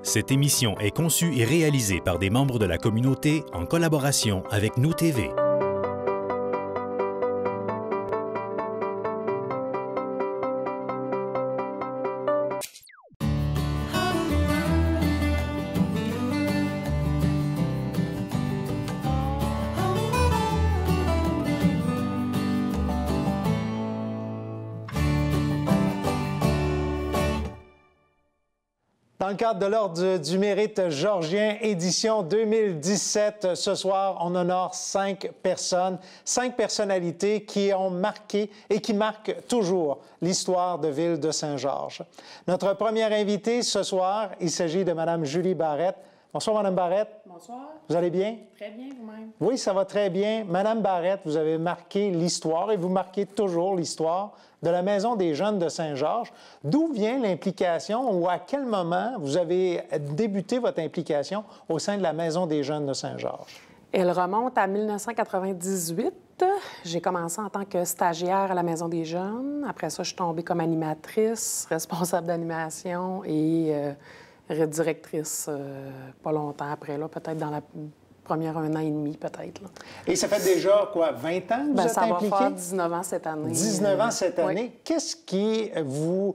Cette émission est conçue et réalisée par des membres de la communauté en collaboration avec Nous TV. Dans le cadre de l'Ordre du mérite georgien, édition 2017, ce soir, on honore 5 personnes, 5 personnalités qui ont marqué et qui marquent toujours l'histoire de Ville de Saint-Georges. Notre première invitée ce soir, il s'agit de Mme Julie Barrette. Bonsoir, Mme Barrette. Bonsoir. Vous allez bien? Très bien, vous-même. Oui, ça va très bien. Mme Barrette, vous avez marqué l'histoire et vous marquez toujours l'histoire de la Maison des jeunes de Saint-Georges. D'où vient l'implication ou à quel moment vous avez débuté votre implication au sein de la Maison des jeunes de Saint-Georges? Elle remonte à 1998. J'ai commencé en tant que stagiaire à la Maison des jeunes. Après ça, je suis tombée comme animatrice, responsable d'animation et directrice pas longtemps après, là, peut-être dans la première 1 an et demi, peut-être. Et ça fait déjà, quoi, 20 ans que vous êtes ça impliqué? Ça va faire 19 ans cette année. 19 ans cette année. Oui. Qu'est-ce qui vous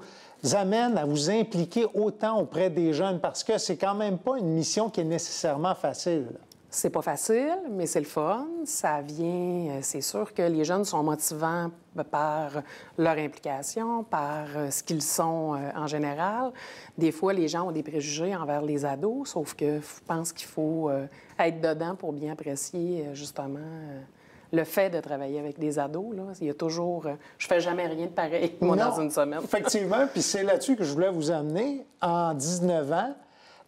amène à vous impliquer autant auprès des jeunes? Parce que c'est quand même pas une mission qui est nécessairement facile. C'est pas facile, mais c'est le fun. Ça vient... C'est sûr que les jeunes sont motivants par leur implication, par ce qu'ils sont en général. Des fois, les gens ont des préjugés envers les ados, sauf que je pense qu'il faut être dedans pour bien apprécier, justement, le fait de travailler avec des ados. Là. Il y a toujours... je fais jamais rien de pareil, moi, dans une semaine. Effectivement, puis c'est là-dessus que je voulais vous amener. En 19 ans,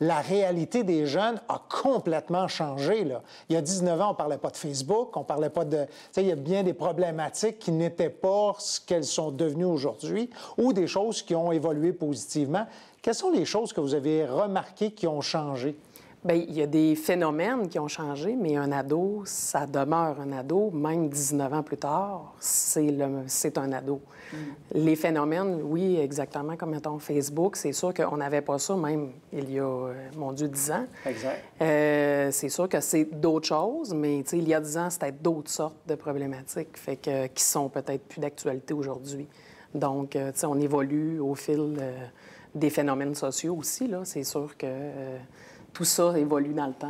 la réalité des jeunes a complètement changé. Là. Il y a 19 ans, on ne parlait pas de Facebook, on ne parlait pas de... Il y a bien des problématiques qui n'étaient pas ce qu'elles sont devenues aujourd'hui ou des choses qui ont évolué positivement. Quelles sont les choses que vous avez remarquées qui ont changé? Bien, il y a des phénomènes qui ont changé, mais un ado, ça demeure un ado, même 19 ans plus tard, c'est un ado. Les phénomènes, oui, exactement comme, mettons, Facebook, c'est sûr qu'on n'avait pas ça même il y a, mon Dieu, 10 ans. Exact. C'est sûr que c'est d'autres choses, mais il y a 10 ans, c'était d'autres sortes de problématiques qui sont peut-être plus d'actualité aujourd'hui. Donc, on évolue au fil des phénomènes sociaux aussi, là. C'est sûr que... tout ça évolue dans le temps.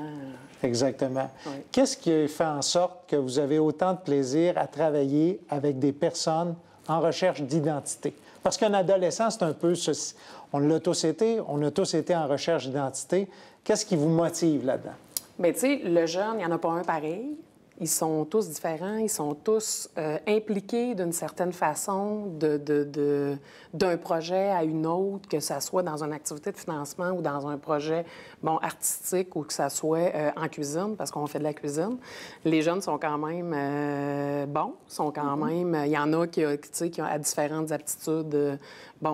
Exactement. Oui. Qu'est-ce qui fait en sorte que vous avez autant de plaisir à travailler avec des personnes en recherche d'identité? Parce qu'un adolescent, c'est un peu ceci. On l'a tous été, on a tous été en recherche d'identité. Qu'est-ce qui vous motive là-dedans? Bien, tu sais, le jeune, il n'y en a pas un pareil. Ils sont tous différents, ils sont tous impliqués d'une certaine façon d'un projet à une autre, que ça soit dans une activité de financement ou dans un projet artistique ou que ça soit en cuisine, parce qu'on fait de la cuisine. Les jeunes sont quand même bons, sont quand même... Il y en a qui ont à différentes aptitudes,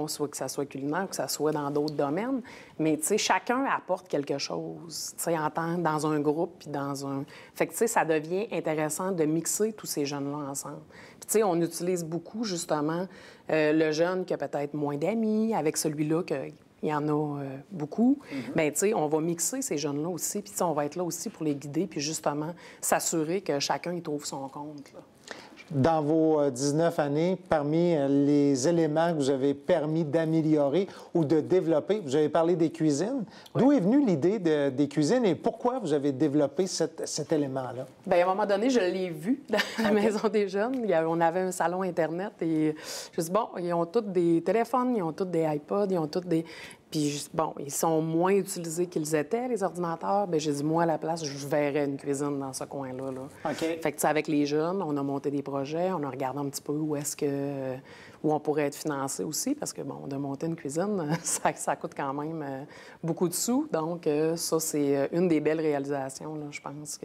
soit que ça soit culinaire ou que ça soit dans d'autres domaines. Mais, tu sais, chacun apporte quelque chose, tu sais, dans un groupe puis dans un... Fait que, tu sais, ça devient intéressant de mixer tous ces jeunes-là ensemble. Puis, tu sais, on utilise beaucoup, justement, le jeune qui a peut-être moins d'amis avec celui-là il y en a beaucoup. Bien, tu sais, on va mixer ces jeunes-là aussi, puis on va être là aussi pour les guider, puis justement, s'assurer que chacun y trouve son compte, là. Dans vos 19 années, parmi les éléments que vous avez permis d'améliorer ou de développer, vous avez parlé des cuisines. Oui. D'où est venue l'idée des cuisines et pourquoi vous avez développé cet élément-là? Bien, à un moment donné, je l'ai vu dans la Maison des jeunes. On avait un salon Internet et je me suis dit, ils ont tous des téléphones, ils ont tous des iPods, ils ont tous des... Puis, ils sont moins utilisés qu'ils étaient, les ordinateurs. Bien, j'ai dit, moi, à la place, je verrais une cuisine dans ce coin-là. Là. OK. Fait que, avec les jeunes, on a monté des projets, on a regardé un petit peu où on pourrait être financé aussi, parce que, de monter une cuisine, ça coûte quand même beaucoup de sous. Donc, ça, c'est une des belles réalisations, là, je pense,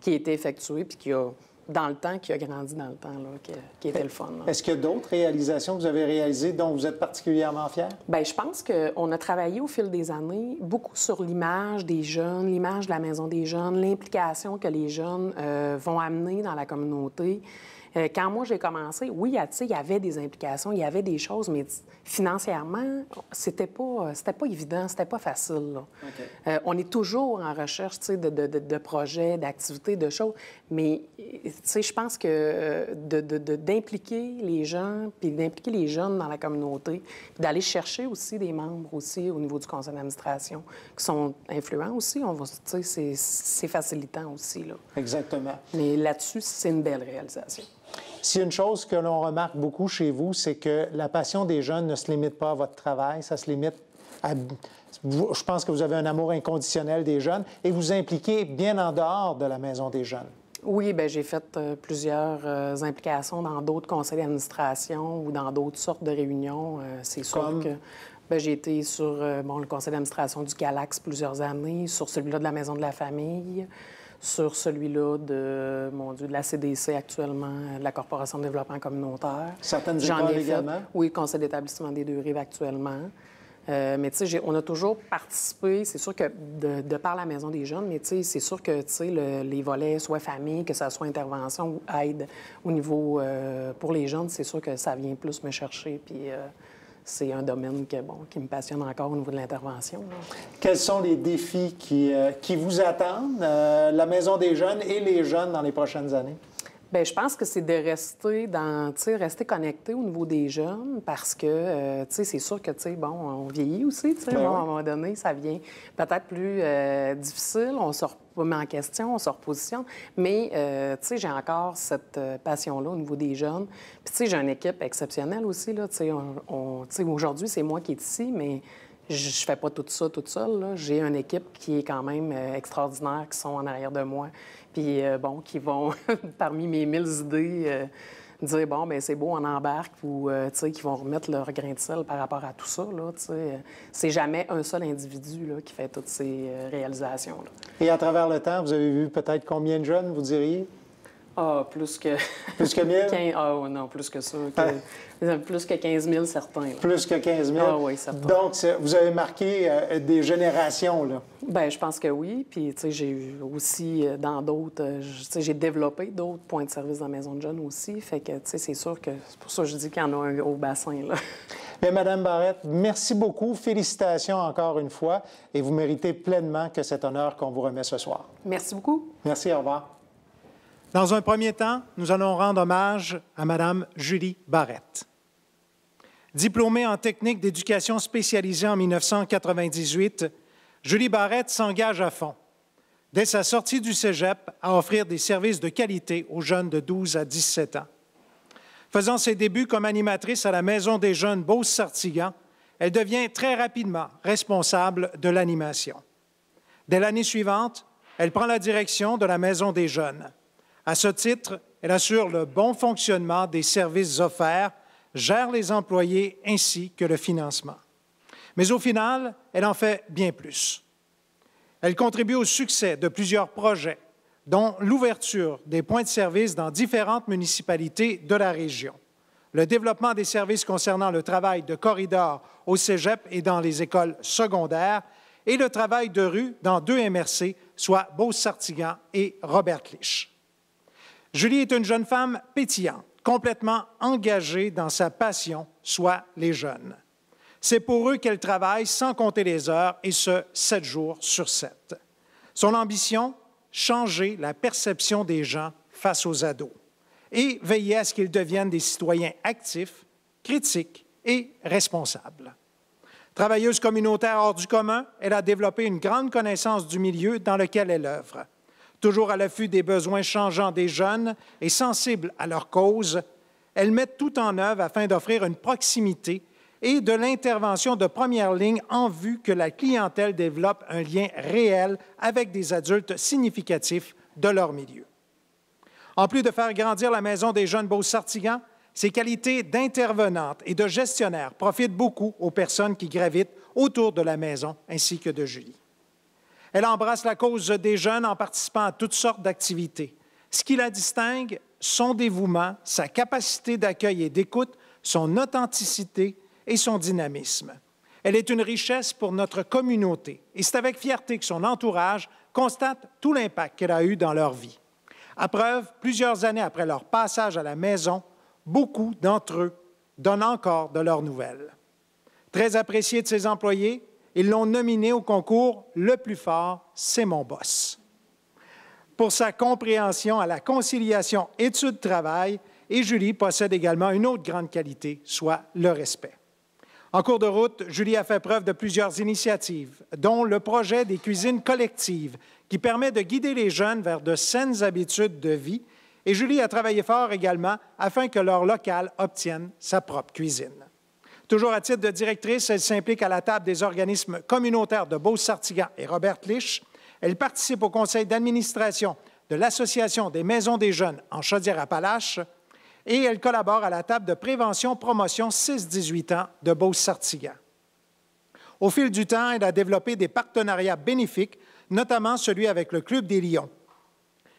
qui a été effectuée puis qui a grandi dans le temps, là, qui était le fun. Là. Est-ce qu'il y a d'autres réalisations que vous avez réalisées dont vous êtes particulièrement fiers? Bien, je pense qu'on a travaillé au fil des années beaucoup sur l'image des jeunes, l'image de la Maison des jeunes, l'implication que les jeunes vont amener dans la communauté. Quand moi, j'ai commencé, oui, il y avait des implications, il y avait des choses, mais financièrement, c'était pas évident, c'était pas facile. Là. Okay. On est toujours en recherche de projets, d'activités, de choses, mais je pense que d'impliquer les gens, puis d'impliquer les jeunes dans la communauté, puis d'aller chercher aussi des membres aussi au niveau du conseil d'administration qui sont influents aussi, c'est facilitant aussi. Là. Exactement. Mais là-dessus, c'est une belle réalisation. S'il y a une chose que l'on remarque beaucoup chez vous, c'est que la passion des jeunes ne se limite pas à votre travail, ça se limite à... Je pense que vous avez un amour inconditionnel des jeunes et vous impliquez bien en dehors de la Maison des jeunes. Oui, bien, j'ai fait plusieurs implications dans d'autres conseils d'administration ou dans d'autres sortes de réunions. C'est sûr que j'ai été sur le conseil d'administration du Galax plusieurs années, sur celui-là de la Maison de la famille, sur celui-là de la CDC actuellement, de la Corporation de développement communautaire. Certaines écoles également? Oui, conseil d'établissement des Deux-Rives actuellement. Mais tu sais, on a toujours participé, c'est sûr que de par la Maison des jeunes, mais tu sais, c'est sûr que tu sais, les volets, soit famille, que ça soit intervention ou aide au niveau pour les jeunes, c'est sûr que ça vient plus me chercher, puis c'est un domaine qui me passionne encore au niveau de l'intervention. Quels sont les défis qui vous attendent, la Maison des jeunes et les jeunes dans les prochaines années? Bien, je pense que c'est de rester connecté au niveau des jeunes parce que, c'est sûr que, on vieillit aussi, à un moment donné, ça devient peut-être plus difficile, on se remet en question, on se repositionne, mais, j'ai encore cette passion-là au niveau des jeunes. Puis, j'ai une équipe exceptionnelle aussi, là, aujourd'hui, c'est moi qui est ici, mais je fais pas tout ça toute seule, là. J'ai une équipe qui est quand même extraordinaire, qui sont en arrière de moi. Puis, qui vont, parmi mes 1000 idées, dire, c'est beau, on embarque, ou, qui vont remettre leur grain de sel par rapport à tout ça, là, C'est jamais un seul individu, là, qui fait toutes ces réalisations-là. Et à travers le temps, vous avez vu peut-être combien de jeunes, vous diriez? Ah, plus que... Plus que 1000? Ah, non, plus que ça. Plus que 15 000, certains. Là. Plus que 15 000? Ah oui, certains. Donc, vous avez marqué des générations, là? Bien, je pense que oui. Puis, j'ai eu aussi, dans d'autres... j'ai développé d'autres points de service dans la Maison de jeunes aussi. Fait que, c'est sûr que... C'est pour ça que je dis qu'il y en a un gros bassin, là. Bien, Mme Barrette, merci beaucoup. Félicitations encore une fois. Et vous méritez pleinement que cet honneur qu'on vous remet ce soir. Merci beaucoup. Merci, au revoir. Dans un premier temps, nous allons rendre hommage à Mme Julie Barrette. Diplômée en technique d'éducation spécialisée en 1998, Julie Barrette s'engage à fond, dès sa sortie du cégep, à offrir des services de qualité aux jeunes de 12 à 17 ans. Faisant ses débuts comme animatrice à la Maison des jeunes Beauce-Sartiguan, elle devient très rapidement responsable de l'animation. Dès l'année suivante, elle prend la direction de la Maison des jeunes. À ce titre, elle assure le bon fonctionnement des services offerts, gère les employés ainsi que le financement. Mais au final, elle en fait bien plus. Elle contribue au succès de plusieurs projets, dont l'ouverture des points de service dans différentes municipalités de la région, le développement des services concernant le travail de corridor au cégep et dans les écoles secondaires et le travail de rue dans 2 MRC, soit Beauce-Sartiguan et Robert-Clich. Julie est une jeune femme pétillante, complètement engagée dans sa passion, soit les jeunes. C'est pour eux qu'elle travaille sans compter les heures, et ce, 7 jours sur 7. Son ambition, changer la perception des gens face aux ados et veiller à ce qu'ils deviennent des citoyens actifs, critiques et responsables. Travailleuse communautaire hors du commun, elle a développé une grande connaissance du milieu dans lequel elle œuvre. Toujours à l'affût des besoins changeants des jeunes et sensible à leur cause, elle met tout en œuvre afin d'offrir une proximité et de l'intervention de première ligne en vue que la clientèle développe un lien réel avec des adultes significatifs de leur milieu. En plus de faire grandir la Maison des jeunes Beauce-Sartiguan, ses qualités d'intervenante et de gestionnaire profitent beaucoup aux personnes qui gravitent autour de la maison ainsi que de Julie. Elle embrasse la cause des jeunes en participant à toutes sortes d'activités. Ce qui la distingue, son dévouement, sa capacité d'accueil et d'écoute, son authenticité et son dynamisme. Elle est une richesse pour notre communauté et c'est avec fierté que son entourage constate tout l'impact qu'elle a eu dans leur vie. À preuve, plusieurs années après leur passage à la maison, beaucoup d'entre eux donnent encore de leurs nouvelles. Très apprécié de ses employés, ils l'ont nominé au concours « Le plus fort, c'est mon boss ». Pour sa compréhension à la conciliation études-travail, et Julie possède également une autre grande qualité, soit le respect. En cours de route, Julie a fait preuve de plusieurs initiatives, dont le projet des cuisines collectives, qui permet de guider les jeunes vers de saines habitudes de vie. Et Julie a travaillé fort également afin que leur local obtienne sa propre cuisine. Toujours à titre de directrice, elle s'implique à la table des organismes communautaires de Beauce-Sartiguan et Robert-Lich. Elle participe au conseil d'administration de l'Association des maisons des jeunes en Chaudière-Appalaches et elle collabore à la table de prévention-promotion 6-18 ans de Beauce-Sartiguan. Au fil du temps, elle a développé des partenariats bénéfiques, notamment celui avec le Club des Lions.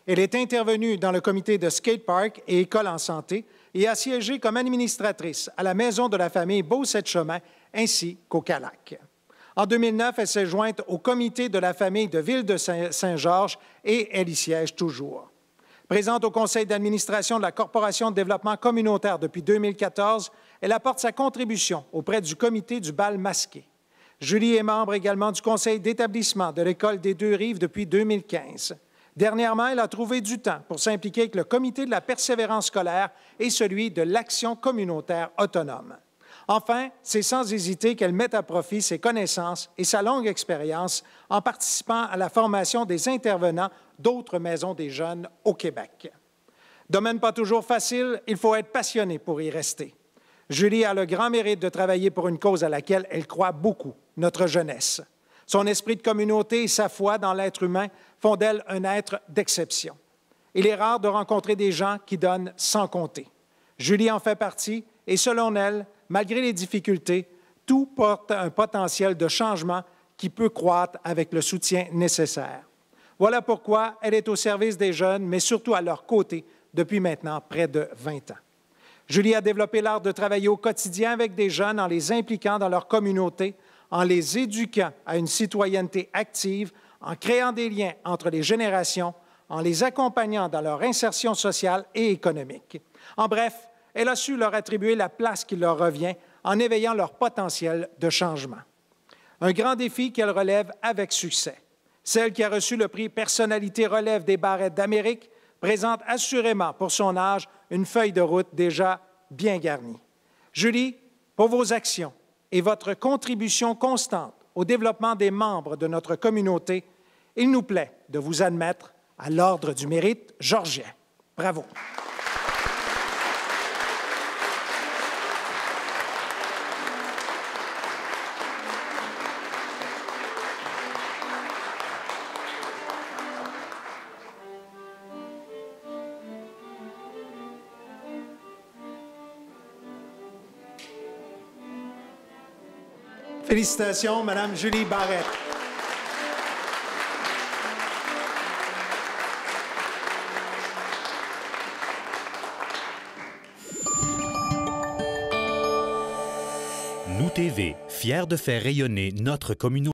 Elle est intervenue dans le comité de skatepark et école en santé et a siégé comme administratrice à la Maison de la famille Beauce-Chemin ainsi qu'au CALAC. En 2009, elle s'est jointe au comité de la famille de Ville de Saint-Georges et elle y siège toujours. Présente au conseil d'administration de la Corporation de développement communautaire depuis 2014, elle apporte sa contribution auprès du comité du bal masqué. Julie est membre également du conseil d'établissement de l'École des Deux-Rives depuis 2015. Dernièrement, elle a trouvé du temps pour s'impliquer avec le comité de la persévérance scolaire et celui de l'action communautaire autonome. Enfin, c'est sans hésiter qu'elle met à profit ses connaissances et sa longue expérience en participant à la formation des intervenants d'autres maisons des jeunes au Québec. Domaine pas toujours facile, il faut être passionné pour y rester. Julie a le grand mérite de travailler pour une cause à laquelle elle croit beaucoup, notre jeunesse. Son esprit de communauté et sa foi dans l'être humain font d'elle un être d'exception. Il est rare de rencontrer des gens qui donnent sans compter. Julie en fait partie et selon elle, malgré les difficultés, tout porte un potentiel de changement qui peut croître avec le soutien nécessaire. Voilà pourquoi elle est au service des jeunes, mais surtout à leur côté depuis maintenant près de 20 ans. Julie a développé l'art de travailler au quotidien avec des jeunes en les impliquant dans leur communauté, en les éduquant à une citoyenneté active, en créant des liens entre les générations, en les accompagnant dans leur insertion sociale et économique. En bref, elle a su leur attribuer la place qui leur revient en éveillant leur potentiel de changement. Un grand défi qu'elle relève avec succès. Celle qui a reçu le prix Personnalité relève des barrettes d'Amérique présente assurément pour son âge une feuille de route déjà bien garnie. Julie, pour vos actions et votre contribution constante au développement des membres de notre communauté, il nous plaît de vous admettre à l'Ordre du Mérite georgien. Bravo. Félicitations, Madame Julie Barrette. Nous TV, fiers de faire rayonner notre communauté.